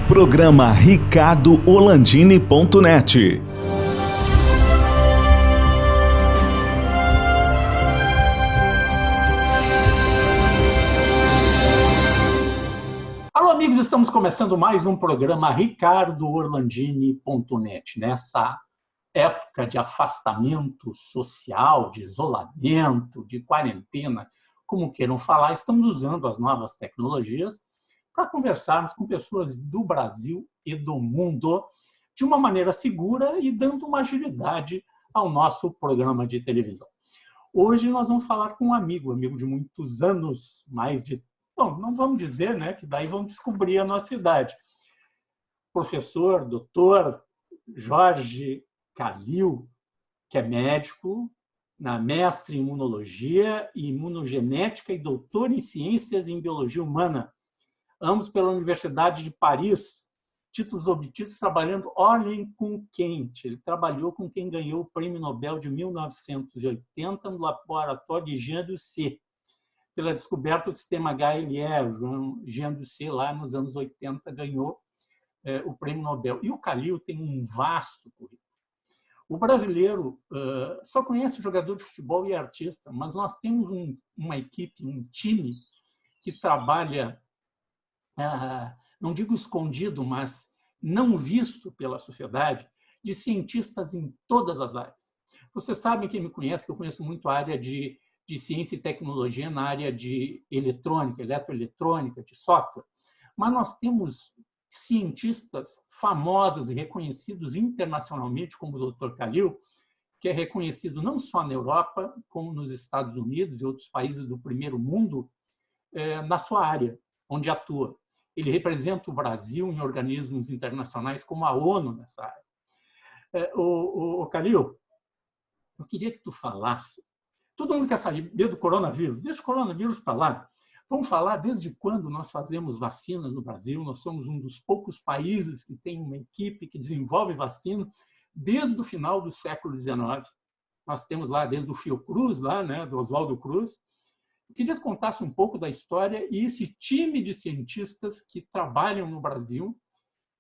Programa ricardoorlandini.net. Alô, amigos, estamos começando mais um programa ricardoorlandini.net. Nessa época de afastamento social, de isolamento, de quarentena, como queiram falar, estamos usando as novas tecnologias para conversarmos com pessoas do Brasil e do mundo de uma maneira segura e dando uma agilidade ao nosso programa de televisão. Hoje nós vamos falar com um amigo de muitos anos, bom, não vamos dizer, né, que daí vamos descobrir a nossa idade. Professor, doutor Jorge Calil, que é médico, mestre em imunologia e imunogenética e doutor em ciências em biologia humana, ambos pela Universidade de Paris, títulos obtidos trabalhando, olhem com quem. Ele trabalhou com quem ganhou o Prêmio Nobel de 1980 no laboratório de Jean Ducé, pela descoberta do sistema HLE. Jean Ducé, lá nos anos 80, ganhou o Prêmio Nobel. E o Calil tem um vasto currículo. O brasileiro só conhece jogador de futebol e artista, mas nós temos uma equipe, um time que trabalha, não digo escondido, mas não visto pela sociedade, de cientistas em todas as áreas. Vocês sabem, quem me conhece, que eu conheço muito a área de ciência e tecnologia na área de eletrônica, eletroeletrônica, de software, mas nós temos cientistas famosos e reconhecidos internacionalmente, como o Dr. Calil, que é reconhecido não só na Europa, como nos Estados Unidos e outros países do primeiro mundo, na sua área, onde atua. Ele representa o Brasil em organismos internacionais como a ONU nessa área. Calil, eu queria que tu falasse. Todo mundo quer saber do coronavírus. Deixa o coronavírus para lá. Vamos falar desde quando nós fazemos vacina no Brasil. Nós somos um dos poucos países que tem uma equipe que desenvolve vacina desde o final do século XIX. Nós temos lá desde o Fiocruz, lá, né, do Oswaldo Cruz. Eu queria que contasse um pouco da história e esse time de cientistas que trabalham no Brasil,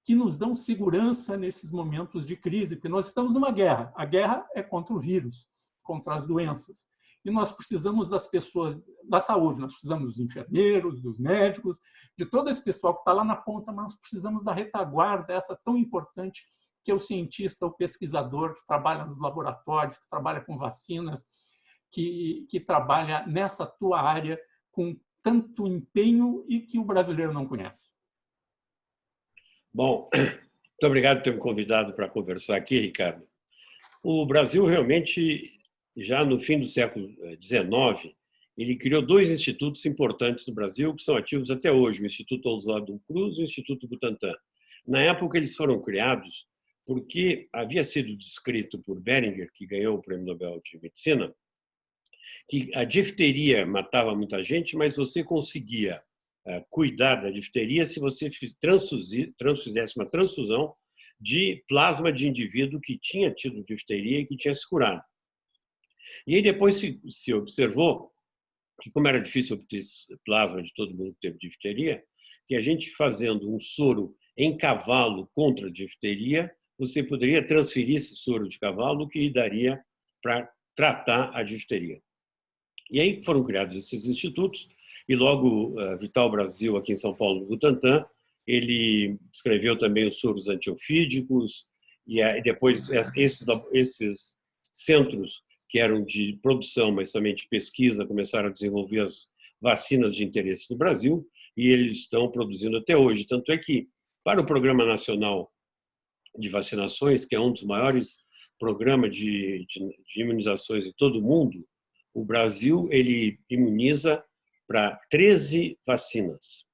que nos dão segurança nesses momentos de crise, porque nós estamos numa guerra. A guerra é contra o vírus, contra as doenças. E nós precisamos das pessoas da saúde, nós precisamos dos enfermeiros, dos médicos, de todo esse pessoal que está lá na ponta, mas nós precisamos da retaguarda, essa tão importante, que é o cientista, o pesquisador que trabalha nos laboratórios, que trabalha com vacinas, que trabalha nessa tua área com tanto empenho e que o brasileiro não conhece. Bom, muito obrigado por ter me convidado para conversar aqui, Ricardo. O Brasil realmente, já no fim do século XIX, ele criou dois institutos importantes no Brasil, que são ativos até hoje, o Instituto Oswaldo Cruz e o Instituto Butantan. Na época, eles foram criados porque havia sido descrito por Behringer, que ganhou o Prêmio Nobel de Medicina, que a difteria matava muita gente, mas você conseguia cuidar da difteria se você fizesse uma transfusão de plasma de indivíduo que tinha tido difteria e que tinha se curado. E aí depois se observou que, como era difícil obter plasma de todo mundo que teve difteria, que a gente fazendo um soro em cavalo contra a difteria, você poderia transferir esse soro de cavalo que daria para tratar a difteria. E aí foram criados esses institutos, e logo Vital Brasil, aqui em São Paulo, no Butantan, ele descreveu também os soros antiofídicos, e depois esses centros que eram de produção, mas também de pesquisa, começaram a desenvolver as vacinas de interesse no Brasil, e eles estão produzindo até hoje. Tanto é que, para o Programa Nacional de Vacinações, que é um dos maiores programas de imunizações em todo o mundo, o Brasil ele imuniza para 13 vacinas.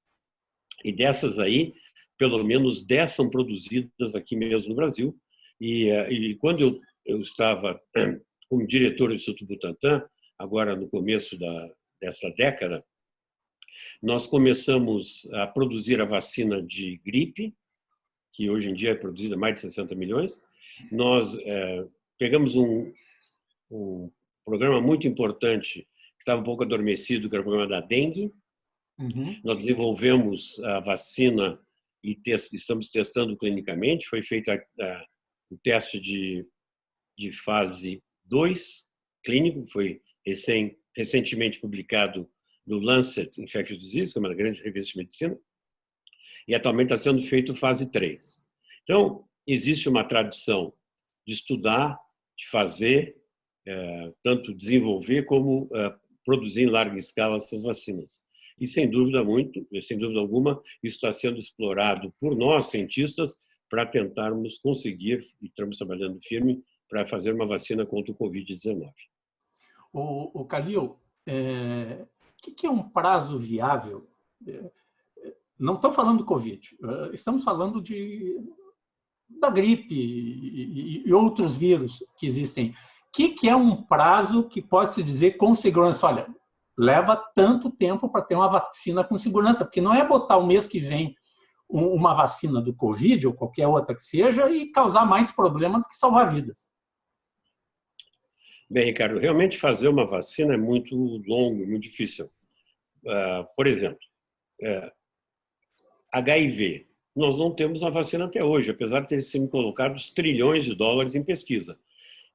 E dessas aí, pelo menos 10 são produzidas aqui mesmo no Brasil. E quando eu estava como diretor do Instituto Butantan, agora no começo dessa década, nós começamos a produzir a vacina de gripe, que hoje em dia é produzida mais de 60 milhões. Nós pegamos um programa muito importante, que estava um pouco adormecido, que era o programa da dengue. Nós desenvolvemos a vacina e estamos testando clinicamente. Foi feito o teste de fase 2 clínico, foi recentemente publicado no Lancet Infectious Diseases, que é uma grande revista de medicina, e atualmente está sendo feito fase 3. Então, existe uma tradição de estudar, de fazer, tanto desenvolver como produzir em larga escala essas vacinas. E, sem dúvida alguma, isso está sendo explorado por nós, cientistas, para tentarmos conseguir, e estamos trabalhando firme, para fazer uma vacina contra o Covid-19. O Kalil, o que é um prazo viável? Não estou falando do Covid, estamos falando da gripe e outros vírus que existem. O que é um prazo que pode se dizer com segurança? Olha, leva tanto tempo para ter uma vacina com segurança, porque não é botar o mês que vem uma vacina do Covid ou qualquer outra que seja e causar mais problema do que salvar vidas. Bem, Ricardo, realmente fazer uma vacina é muito longo, muito difícil. Por exemplo, HIV. Nós não temos a vacina até hoje, apesar de ter sido colocados trilhões de dólares em pesquisa.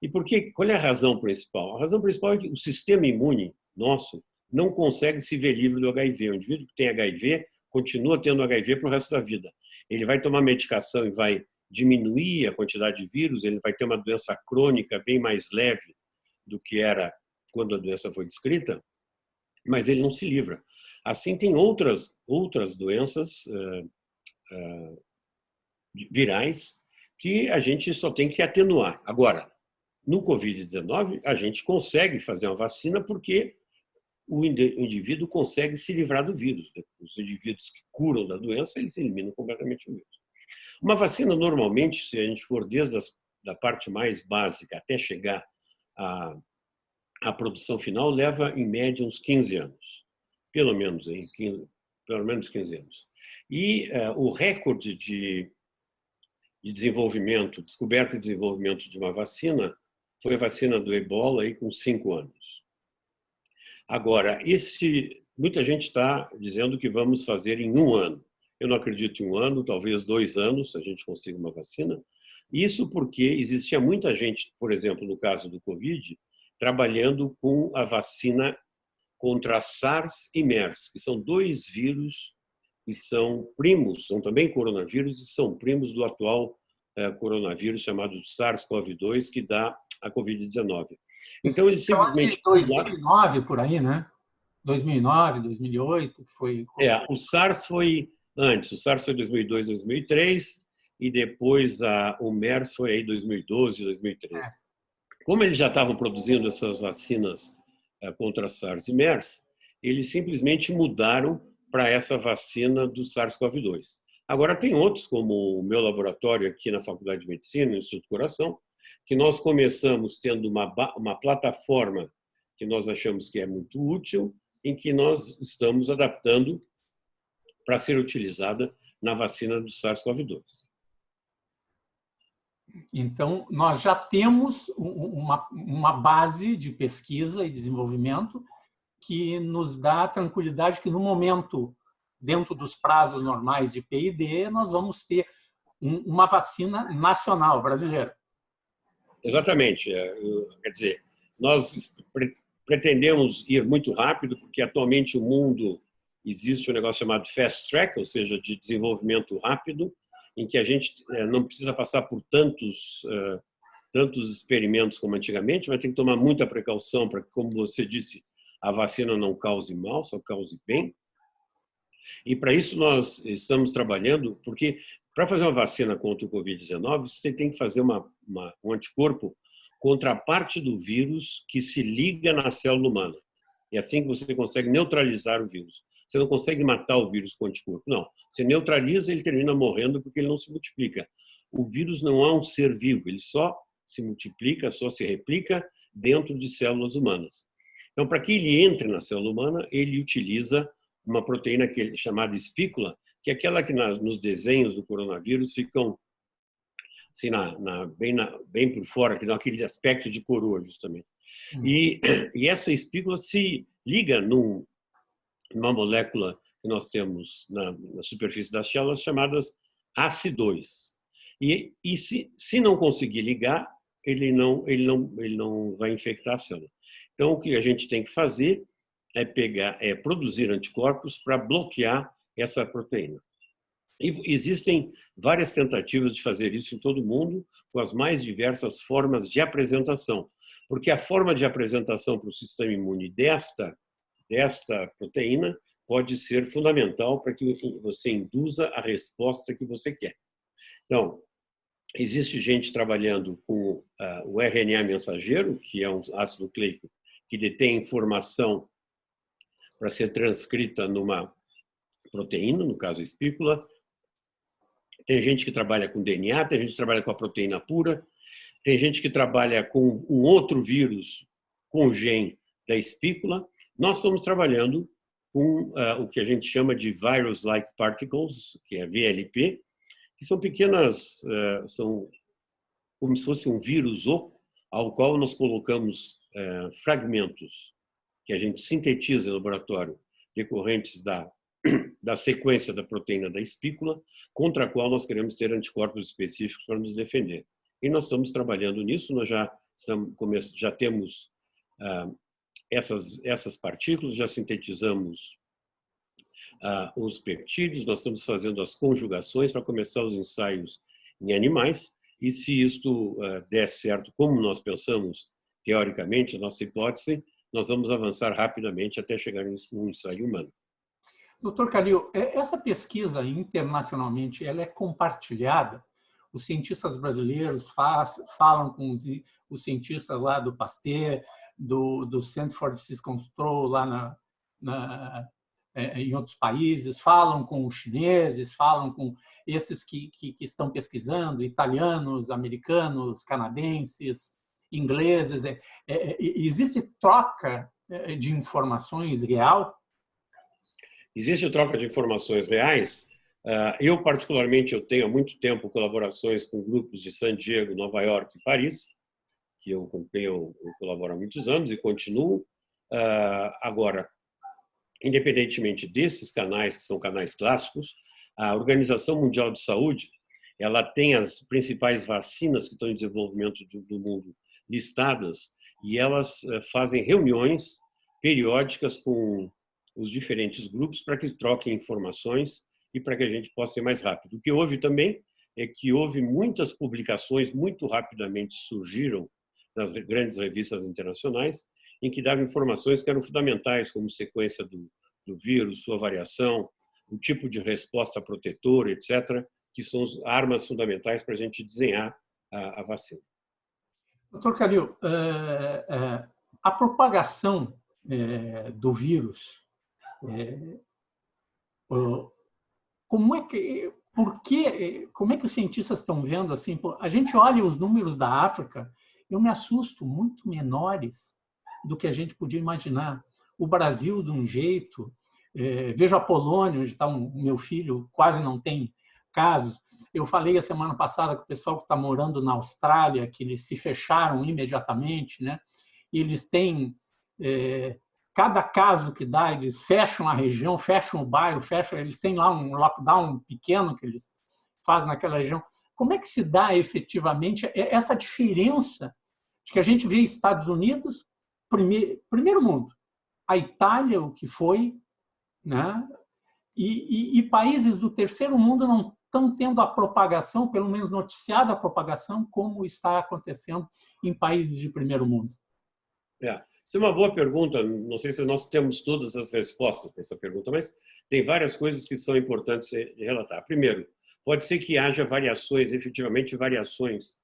E por quê? Qual é a razão principal? A razão principal é que o sistema imune nosso não consegue se ver livre do HIV. O indivíduo que tem HIV continua tendo HIV para o resto da vida. Ele vai tomar medicação e vai diminuir a quantidade de vírus, ele vai ter uma doença crônica bem mais leve do que era quando a doença foi descrita, mas ele não se livra. Assim, tem outras doenças virais que a gente só tem que atenuar. Agora, no Covid-19, a gente consegue fazer uma vacina porque o indivíduo consegue se livrar do vírus. Os indivíduos que curam da doença, eles eliminam completamente o vírus. Uma vacina, normalmente, se a gente for desde a parte mais básica até chegar à produção final, leva, em média, uns 15 anos. Pelo menos 15 anos. E o recorde de desenvolvimento, descoberta e desenvolvimento de uma vacina foi a vacina do Ebola, aí, com 5 anos. Agora, muita gente está dizendo que vamos fazer em 1 ano. Eu não acredito em 1 ano, talvez 2 anos, a gente consiga uma vacina. Isso porque existia muita gente, por exemplo, no caso do Covid, trabalhando com a vacina contra a SARS e MERS, que são 2 vírus que são primos, são também coronavírus e são primos do atual coronavírus chamado SARS-CoV-2, que dá a Covid-19. Então, eles simplesmente... 2009, por aí, né? 2009, 2008, que foi... o SARS foi antes. O SARS foi 2002, 2003, e depois o MERS foi aí 2012, 2013. Como eles já estavam produzindo essas vacinas contra SARS e MERS, eles simplesmente mudaram para essa vacina do SARS-CoV-2. Agora, tem outros, como o meu laboratório aqui na Faculdade de Medicina, no Instituto do Coração, que nós começamos tendo uma plataforma que nós achamos que é muito útil, em que nós estamos adaptando para ser utilizada na vacina do SARS-CoV-2. Então, nós já temos uma base de pesquisa e desenvolvimento que nos dá a tranquilidade que, no momento, dentro dos prazos normais de P&D, nós vamos ter uma vacina nacional brasileira. Exatamente. Quer dizer, nós pretendemos ir muito rápido, porque atualmente o mundo existe um negócio chamado fast track, ou seja, de desenvolvimento rápido, em que a gente não precisa passar por tantos experimentos como antigamente, mas tem que tomar muita precaução para que, como você disse, a vacina não cause mal, só cause bem. E para isso nós estamos trabalhando, porque para fazer uma vacina contra o Covid-19, você tem que fazer um anticorpo contra a parte do vírus que se liga na célula humana. É assim que você consegue neutralizar o vírus. Você não consegue matar o vírus com anticorpo, não. Você neutraliza, ele termina morrendo porque ele não se multiplica. O vírus não é um ser vivo, ele só se multiplica, só se replica dentro de células humanas. Então, para que ele entre na célula humana, ele utiliza uma proteína chamada espícula, que é aquela que nos desenhos do coronavírus ficam assim, bem por fora, que dá aquele aspecto de coroa, justamente. E essa espícula se liga numa molécula que nós temos na superfície das células, chamadas AC2. E se não conseguir ligar, ele não vai infectar a célula. Então, o que a gente tem que fazer é produzir anticorpos para bloquear essa proteína. E existem várias tentativas de fazer isso em todo o mundo, com as mais diversas formas de apresentação. Porque a forma de apresentação para o sistema imune desta proteína pode ser fundamental para que você induza a resposta que você quer. Então, existe gente trabalhando com o RNA mensageiro, que é um ácido nucleico que detém informação para ser transcrita numa proteína, no caso a espícula. Tem gente que trabalha com DNA, tem gente que trabalha com a proteína pura, tem gente que trabalha com um outro vírus com o gene da espícula. Nós estamos trabalhando com o que a gente chama de virus-like particles, que é VLP, que são pequenas, são como se fosse um vírus oco, ao qual nós colocamos fragmentos que a gente sintetiza em laboratório, decorrentes da sequência da proteína da espícula, contra a qual nós queremos ter anticorpos específicos para nos defender. E nós estamos trabalhando nisso, nós já temos essas partículas, já sintetizamos os peptídeos, nós estamos fazendo as conjugações para começar os ensaios em animais, e se isto der certo, como nós pensamos, teoricamente, a nossa hipótese, nós vamos avançar rapidamente até chegar num ensaio humano. Doutor Calil, essa pesquisa internacionalmente ela é compartilhada? Os cientistas brasileiros falam com os cientistas lá do Pasteur, do Center for Disease Control lá em outros países, falam com os chineses, falam com esses que estão pesquisando, italianos, americanos, canadenses, ingleses. Existe troca de informações real? Existe troca de informações reais. Eu, particularmente, eu tenho há muito tempo colaborações com grupos de San Diego, Nova York e Paris, que eu colaboro há muitos anos e continuo. Agora, independentemente desses canais, que são canais clássicos, a Organização Mundial de Saúde ela tem as principais vacinas que estão em desenvolvimento do mundo listadas e elas fazem reuniões periódicas com os diferentes grupos para que troquem informações e para que a gente possa ser mais rápido. O que houve também é que houve muitas publicações muito rapidamente surgiram nas grandes revistas internacionais em que davam informações que eram fundamentais, como sequência do vírus, sua variação, o tipo de resposta protetora, etc., que são as armas fundamentais para a gente desenhar a vacina. Doutor Calil, a propagação do vírus, como é que os cientistas estão vendo assim? A gente olha os números da África, eu me assusto, muito menores do que a gente podia imaginar. O Brasil, de um jeito, vejo a Polônia, onde está o meu filho, quase não tem casos. Eu falei a semana passada com o pessoal que está morando na Austrália, que eles se fecharam imediatamente, né? E eles têm, cada caso que dá, eles fecham a região, fecham o bairro, eles têm lá um lockdown pequeno que eles fazem naquela região. Como é que se dá efetivamente essa diferença de que a gente vê Estados Unidos, primeiro mundo, a Itália, o que foi, né? E países do terceiro mundo não estão tendo a propagação, pelo menos noticiada a propagação, como está acontecendo em países de primeiro mundo? Isso é uma boa pergunta. Não sei se nós temos todas as respostas para essa pergunta, mas tem várias coisas que são importantes de relatar. Primeiro, pode ser que haja variações, efetivamente variações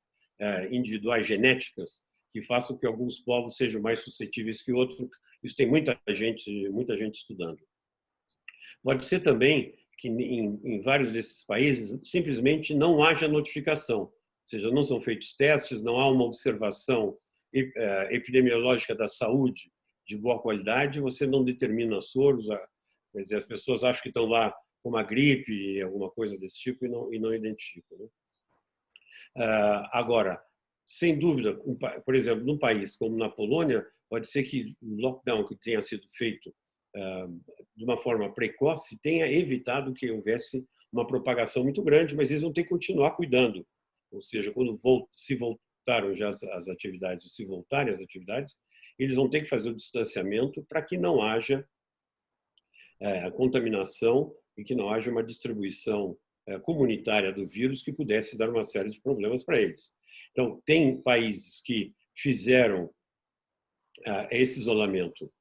individuais genéticas que façam que alguns povos sejam mais suscetíveis que outros. Isso tem muita gente estudando. Pode ser também que em vários desses países simplesmente não haja notificação, ou seja, não são feitos testes, não há uma observação epidemiológica da saúde de boa qualidade, você não determina soros, quer dizer, as pessoas acham que estão lá com uma gripe, alguma coisa desse tipo e não identificam, né? Agora, sem dúvida, por exemplo, num país como na Polônia, pode ser que o lockdown que tenha sido feito de uma forma precoce, tenha evitado que houvesse uma propagação muito grande, mas eles vão ter que continuar cuidando. Ou seja, quando se voltaram já as atividades, se voltarem as atividades, eles vão ter que fazer o distanciamento para que não haja a contaminação e que não haja uma distribuição comunitária do vírus que pudesse dar uma série de problemas para eles. Então, tem países que fizeram esse isolamento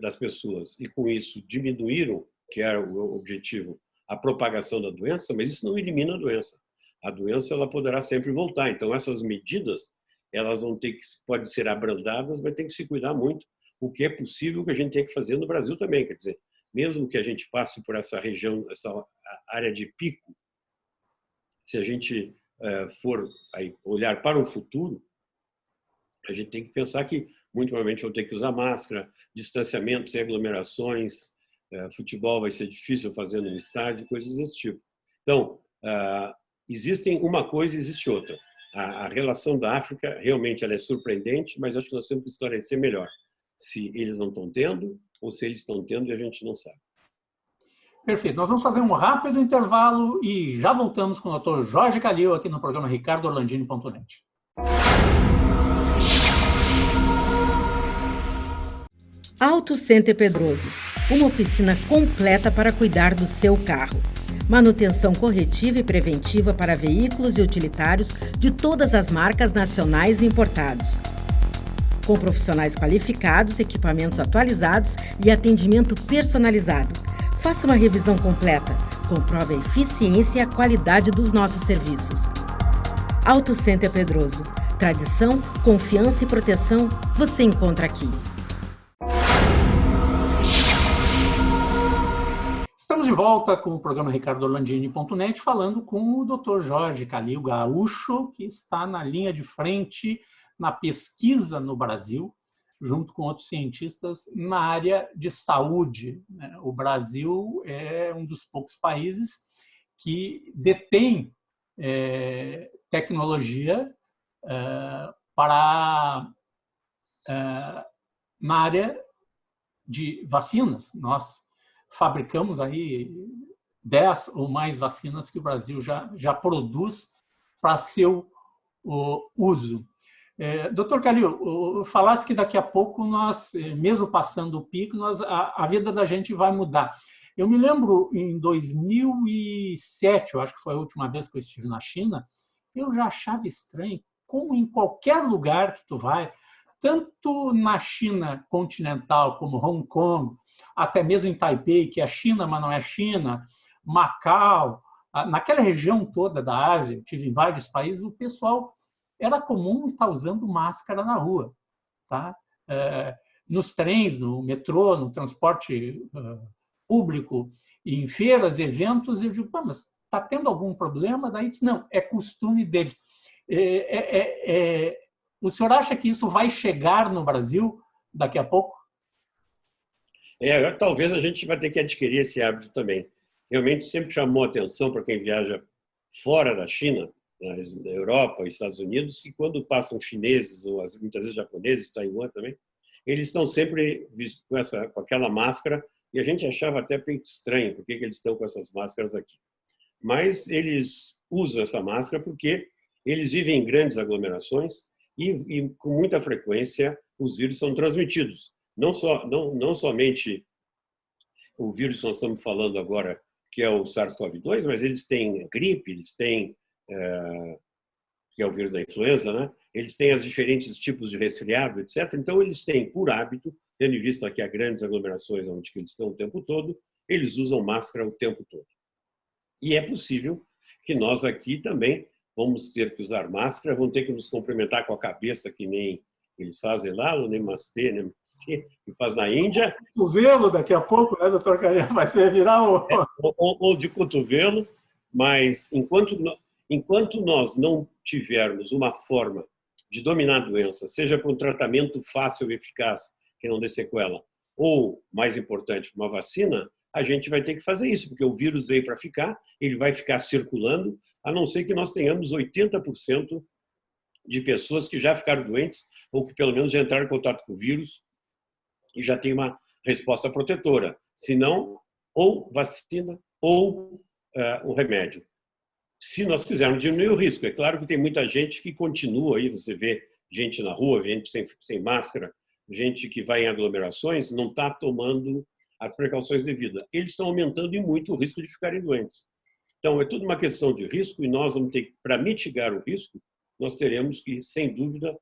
das pessoas e, com isso, diminuíram, que era o objetivo, a propagação da doença, mas isso não elimina a doença. A doença ela poderá sempre voltar. Então, essas medidas elas vão ter que, podem ser abrandadas, mas tem que se cuidar muito, o que é possível que a gente tem que fazer no Brasil também. Quer dizer, mesmo que a gente passe por essa região, essa área de pico, se a gente for olhar para o futuro, a gente tem que pensar que, muito provavelmente, vão ter que usar máscara, distanciamento sem aglomerações, futebol vai ser difícil fazer no estádio, coisas desse tipo. Então, existem uma coisa e existe outra. A relação da África, realmente, ela é surpreendente, mas acho que nós temos que esclarecer melhor se eles não estão tendo ou se eles estão tendo e a gente não sabe. Perfeito. Nós vamos fazer um rápido intervalo e já voltamos com o Dr. Jorge Calil aqui no programa RicardoOrlandini.net. Auto Center Pedroso, uma oficina completa para cuidar do seu carro. Manutenção corretiva e preventiva para veículos e utilitários de todas as marcas nacionais e importados. Com profissionais qualificados, equipamentos atualizados e atendimento personalizado. Faça uma revisão completa. Comprove a eficiência e a qualidade dos nossos serviços. Auto Center Pedroso. Tradição, confiança e proteção você encontra aqui. Estamos de volta com o programa RicardoOrlandini.net, falando com o Dr. Jorge Calil Gaúcho, que está na linha de frente na pesquisa no Brasil, junto com outros cientistas na área de saúde. O Brasil é um dos poucos países que detém tecnologia na área de vacinas. Nós fabricamos aí 10 ou mais vacinas que o Brasil já produz para seu uso. Doutor Calil, falasse que daqui a pouco nós, mesmo passando o pico, a vida da gente vai mudar. Eu me lembro em 2007, eu acho que foi a última vez que eu estive na China, eu já achava estranho como em qualquer lugar que tu vai, tanto na China continental como Hong Kong, até mesmo em Taipei, que é China, mas não é China, Macau, naquela região toda da Ásia, eu tive em vários países, o pessoal era comum estar usando máscara na rua, tá? Nos trens, no metrô, no transporte público, em feiras, eventos, eu digo, mas está tendo algum problema? Daí diz, não, é costume dele. O senhor acha que isso vai chegar no Brasil daqui a pouco? Talvez a gente vai ter que adquirir esse hábito também. Realmente sempre chamou a atenção para quem viaja fora da China, na Europa, Estados Unidos, que quando passam chineses ou muitas vezes japoneses, Taiwan também, eles estão sempre com aquela máscara e a gente achava até bem estranho por que eles estão com essas máscaras aqui. Mas eles usam essa máscara porque eles vivem em grandes aglomerações e com muita frequência os vírus são transmitidos. Não somente o vírus que nós estamos falando agora, que é o SARS-CoV-2, mas eles têm gripe, eles têm, que é o vírus da influenza, né? Eles têm os diferentes tipos de resfriado, etc. Então, eles têm, por hábito, tendo em vista que há grandes aglomerações onde eles estão o tempo todo, eles usam máscara o tempo todo. E é possível que nós aqui também vamos ter que usar máscara, vamos ter que nos cumprimentar com a cabeça, que nem eles fazem lá, o Namastê, que faz na Índia. Cotovelo daqui a pouco, né, doutor Calil? Vai ser virar o... Ou de cotovelo, mas enquanto nós não tivermos uma forma de dominar a doença, seja com um tratamento fácil e eficaz, que não dê sequela, ou, mais importante, uma vacina, a gente vai ter que fazer isso, porque o vírus veio para ficar, ele vai ficar circulando, a não ser que nós tenhamos 80% de pessoas que já ficaram doentes ou que pelo menos já entraram em contato com o vírus e já tem uma resposta protetora. Se não, ou vacina ou um remédio. Se nós quisermos diminuir o risco. É claro que tem muita gente que continua aí, você vê gente na rua, gente sem máscara, gente que vai em aglomerações, não está tomando as precauções devidas. Eles estão aumentando e muito o risco de ficarem doentes. Então, é tudo uma questão de risco e nós vamos ter, para mitigar o risco, nós teremos que, sem dúvida,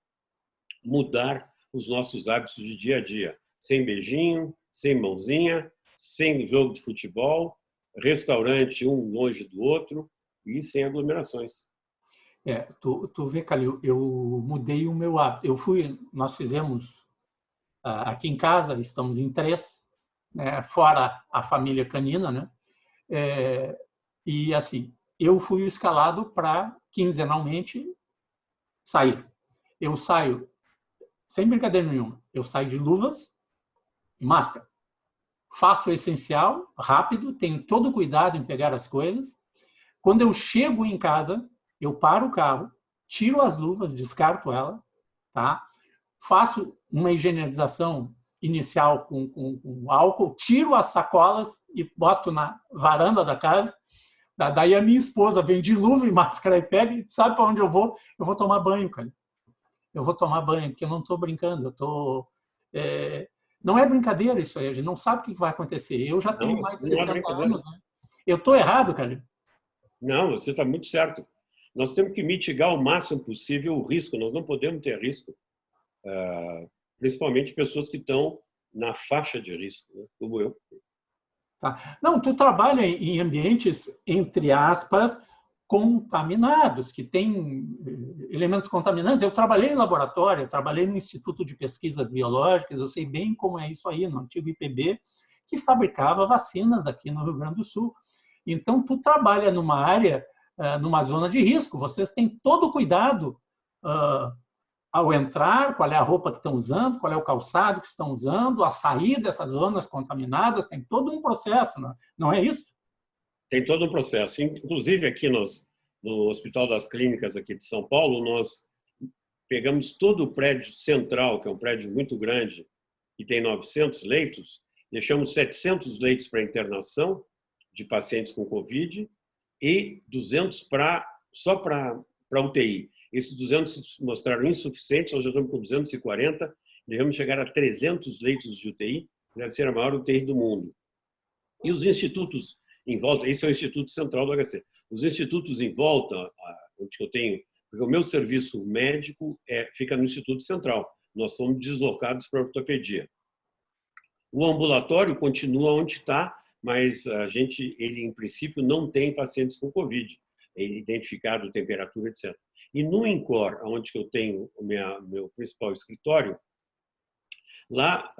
mudar os nossos hábitos de dia a dia. Sem beijinho, sem mãozinha, sem jogo de futebol, restaurante um longe do outro e sem aglomerações. Tu vê, Calil, eu mudei o meu hábito. Nós fizemos aqui em casa, estamos em 3, né, fora a família canina, né? E assim, eu fui escalado para quinzenalmente sair. Eu saio, sem brincadeira nenhuma, eu saio de luvas e máscara. Faço o essencial, rápido, tenho todo o cuidado em pegar as coisas. Quando eu chego em casa, eu paro o carro, tiro as luvas, descarto ela, tá? Faço uma higienização inicial com álcool, tiro as sacolas e boto na varanda da casa. Daí a minha esposa vem de luva e máscara e pega e sabe para onde eu vou? Eu vou tomar banho, cara. Eu vou tomar banho, porque eu não estou brincando. Não é brincadeira isso aí, a gente não sabe o que vai acontecer. Eu já tenho mais de 60 anos, né? Eu estou errado, cara? Não, você está muito certo. Nós temos que mitigar o máximo possível o risco, nós não podemos ter risco. Principalmente pessoas que estão na faixa de risco, né? Como eu. Tá. Não, tu trabalha em ambientes, entre aspas, contaminados, que têm elementos contaminantes. Eu trabalhei em laboratório, eu trabalhei no Instituto de Pesquisas Biológicas, eu sei bem como é isso aí, no antigo IPB, que fabricava vacinas aqui no Rio Grande do Sul. Então, tu trabalha numa área, numa zona de risco, vocês têm todo o cuidado ao entrar, qual é a roupa que estão usando, qual é o calçado que estão usando, a sair dessas zonas contaminadas, tem todo um processo, não é isso? Tem todo um processo. Inclusive, aqui no Hospital das Clínicas aqui de São Paulo, nós pegamos todo o prédio central, que é um prédio muito grande, que tem 900 leitos, deixamos 700 leitos para internação de pacientes com Covid e 200 só para UTI. Esses 200 se mostraram insuficientes, nós já estamos com 240, devemos chegar a 300 leitos de UTI, deve ser a maior UTI do mundo. E os institutos em volta, esse é o Instituto Central do HC, os institutos em volta, onde eu tenho, porque o meu serviço médico fica no Instituto Central, nós somos deslocados para a ortopedia. O ambulatório continua onde está, mas ele, em princípio, não tem pacientes com Covid, identificado temperatura, etc. E no INCOR, onde eu tenho o meu principal escritório, lá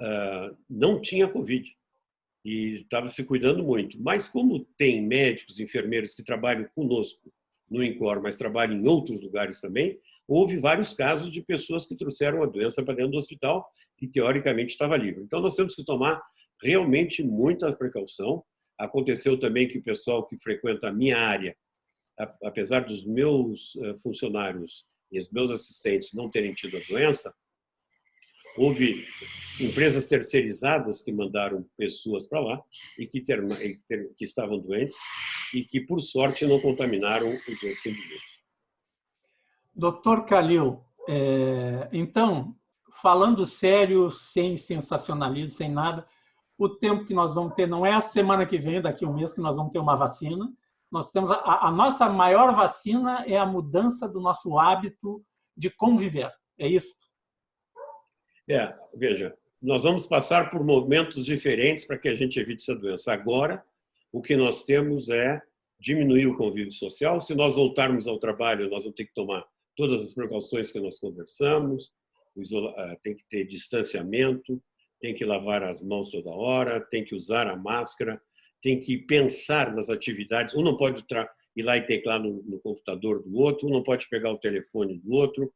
não tinha Covid e estava se cuidando muito. Mas como tem médicos, enfermeiros que trabalham conosco no INCOR, mas trabalham em outros lugares também, houve vários casos de pessoas que trouxeram a doença para dentro do hospital que teoricamente estava livre. Então nós temos que tomar realmente muita precaução. Aconteceu também que o pessoal que frequenta a minha área, apesar dos meus funcionários e os meus assistentes não terem tido a doença, houve empresas terceirizadas que mandaram pessoas para lá e que estavam doentes e que, por sorte, não contaminaram os outros indivíduos. Doutor Calil, então, falando sério, sem sensacionalismo, sem nada, o tempo que nós vamos ter não é a semana que vem, daqui a um mês, que nós vamos ter uma vacina. Nós temos a nossa maior vacina é a mudança do nosso hábito de conviver. É isso? Veja, nós vamos passar por momentos diferentes para que a gente evite essa doença. Agora, o que nós temos é diminuir o convívio social. Se nós voltarmos ao trabalho, nós vamos ter que tomar todas as precauções que nós conversamos, tem que ter distanciamento, tem que lavar as mãos toda hora, tem que usar a máscara, tem que pensar nas atividades. Um não pode ir lá e teclar no computador do outro, um não pode pegar o telefone do outro.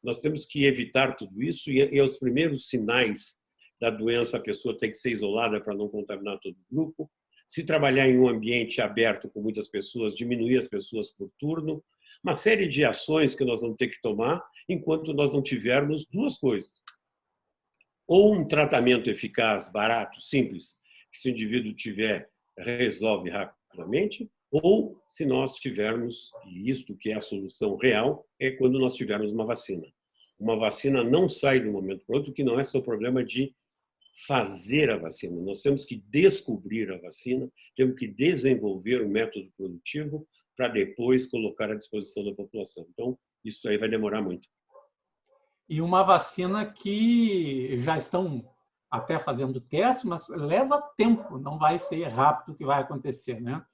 Nós temos que evitar tudo isso e aos primeiros sinais da doença a pessoa tem que ser isolada para não contaminar todo o grupo. Se trabalhar em um ambiente aberto com muitas pessoas, diminuir as pessoas por turno. Uma série de ações que nós vamos ter que tomar enquanto nós não tivermos duas coisas. ou um tratamento eficaz, barato, simples, que se o indivíduo tiver, resolve rapidamente, ou se nós tivermos, e isto que é a solução real, é quando nós tivermos uma vacina. Uma vacina não sai de um momento para o outro, que não é só problema de fazer a vacina. Nós temos que descobrir a vacina, temos que desenvolver o método produtivo para depois colocar à disposição da população. Então, isso aí vai demorar muito. E uma vacina que já estão até fazendo teste, mas leva tempo, não vai ser rápido que vai acontecer, né?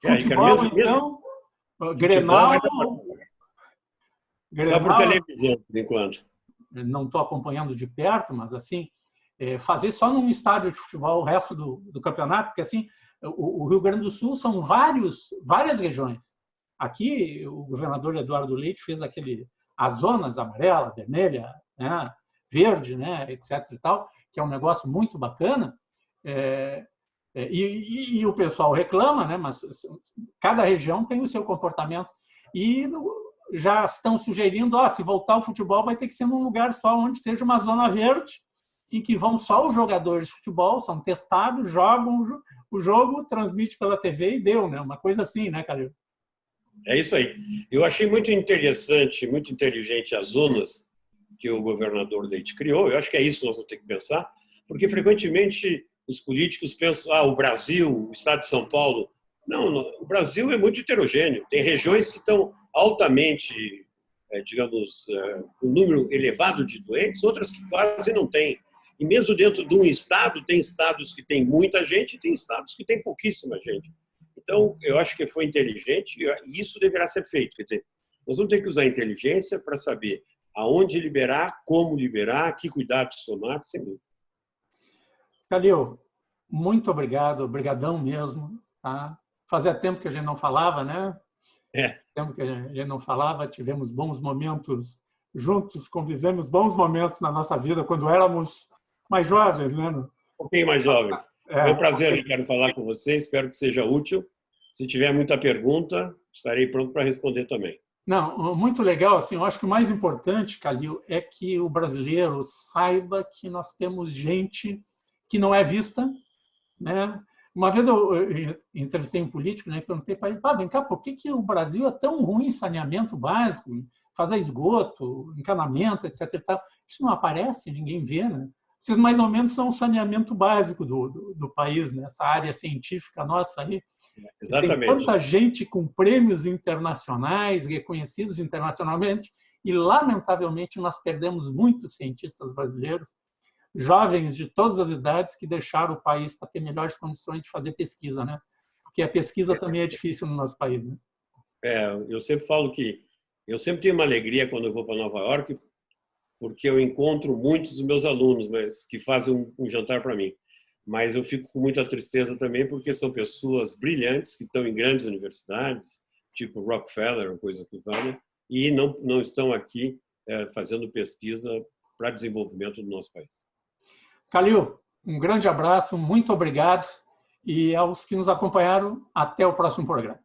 Futebol, então, Grenal... Só por televisão, por enquanto. Não estou acompanhando de perto, mas assim, fazer só num estádio de futebol o resto do campeonato, porque assim, o Rio Grande do Sul são várias regiões. Aqui, o governador Eduardo Leite fez as zonas amarela, vermelha, né, verde, né, etc. e tal, que é um negócio muito bacana. E o pessoal reclama, né, mas cada região tem o seu comportamento. E já estão sugerindo, se voltar o futebol vai ter que ser num lugar só, onde seja uma zona verde, em que vão só os jogadores de futebol, são testados, jogam o jogo, transmite pela TV e deu, né? Uma coisa assim, né, Calil? É isso aí. Eu achei muito interessante, muito inteligente as zonas que o governador Leite criou. Eu acho que é isso que nós vamos ter que pensar, porque frequentemente os políticos pensam, o Brasil, o estado de São Paulo. Não, o Brasil é muito heterogêneo. Tem regiões que estão altamente, digamos, um número elevado de doentes, outras que quase não têm. E mesmo dentro de um estado, tem estados que têm muita gente e tem estados que têm pouquíssima gente. Então, eu acho que foi inteligente e isso deverá ser feito. Quer dizer, nós vamos ter que usar a inteligência para saber aonde liberar, como liberar, que cuidados tomar, sem dúvida. Calil, muito obrigado, obrigadão mesmo. Tá? Fazia tempo que a gente não falava, né? Tempo que a gente não falava, tivemos bons momentos juntos, convivemos bons momentos na nossa vida quando éramos mais jovens, né? Um pouquinho mais jovens. É um prazer, Ricardo, falar com você. Espero que seja útil. Se tiver muita pergunta, estarei pronto para responder também. Não, muito legal. Assim, eu acho que o mais importante, Calil, é que o brasileiro saiba que nós temos gente que não é vista, né? Uma vez eu entrevistei um político, né, e perguntei para ele, vem cá, por que o Brasil é tão ruim em saneamento básico, fazer esgoto, encanamento, etc. E tal? Isso não aparece, ninguém vê, né? Vocês mais ou menos são o saneamento básico do país, né? Essa área científica nossa aí. Exatamente. Tem tanta gente com prêmios internacionais, reconhecidos internacionalmente, e, lamentavelmente, nós perdemos muitos cientistas brasileiros, jovens de todas as idades, que deixaram o país para ter melhores condições de fazer pesquisa, né? Porque a pesquisa também é difícil no nosso país, né? Eu sempre falo que eu sempre tenho uma alegria quando eu vou para Nova York, porque eu encontro muitos dos meus alunos, mas que fazem um jantar para mim. Mas eu fico com muita tristeza também, porque são pessoas brilhantes que estão em grandes universidades, tipo Rockefeller, coisa que vale, e não estão aqui fazendo pesquisa para desenvolvimento do nosso país. Calil, um grande abraço, muito obrigado, e aos que nos acompanharam, até o próximo programa.